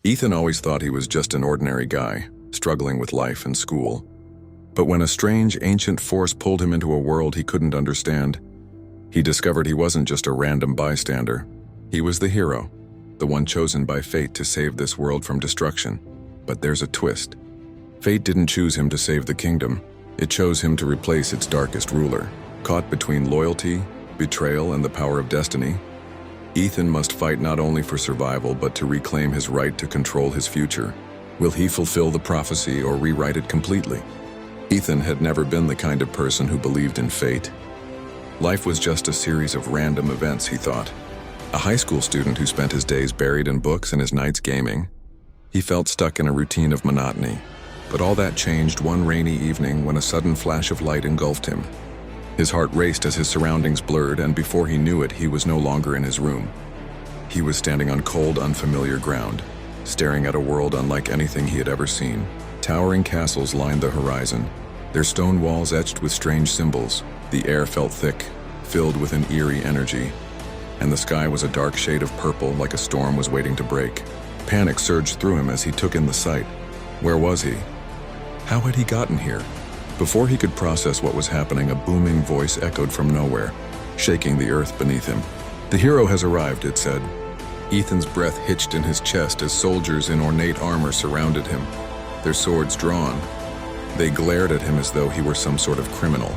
Ethan always thought he was just an ordinary guy, struggling with life and school. But when a strange, ancient force pulled him into a world he couldn't understand, he discovered he wasn't just a random bystander. He was the hero, the one chosen by fate to save this world from destruction. But there's a twist. Fate didn't choose him to save the kingdom. It chose him to replace its darkest ruler. Caught between loyalty, betrayal, and the power of destiny, Ethan must fight not only for survival but to reclaim his right to control his future. Will he fulfill the prophecy or rewrite it completely? Ethan had never been the kind of person who believed in fate. Life was just a series of random events, he thought. A high school student who spent his days buried in books and his nights gaming. He felt stuck in a routine of monotony. But all that changed one rainy evening when a sudden flash of light engulfed him. His heart raced as his surroundings blurred, and before he knew it, he was no longer in his room. He was standing on cold, unfamiliar ground, staring at a world unlike anything he had ever seen. Towering castles lined the horizon, their stone walls etched with strange symbols. The air felt thick, filled with an eerie energy, and the sky was a dark shade of purple, like a storm was waiting to break. Panic surged through him as he took in the sight. Where was he? How had he gotten here? Before he could process what was happening, a booming voice echoed from nowhere, shaking the earth beneath him. "The hero has arrived," it said. Ethan's breath hitched in his chest as soldiers in ornate armor surrounded him, their swords drawn. They glared at him as though he were some sort of criminal.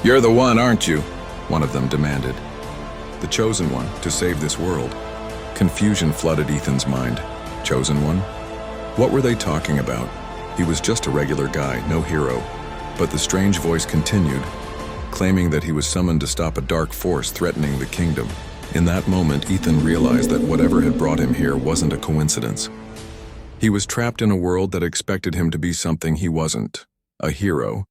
"You're the one, aren't you?" one of them demanded. "The chosen one, to save this world." Confusion flooded Ethan's mind. Chosen one? What were they talking about? He was just a regular guy, no hero. But the strange voice continued, claiming that he was summoned to stop a dark force threatening the kingdom. In that moment, Ethan realized that whatever had brought him here wasn't a coincidence. He was trapped in a world that expected him to be something he wasn't, a hero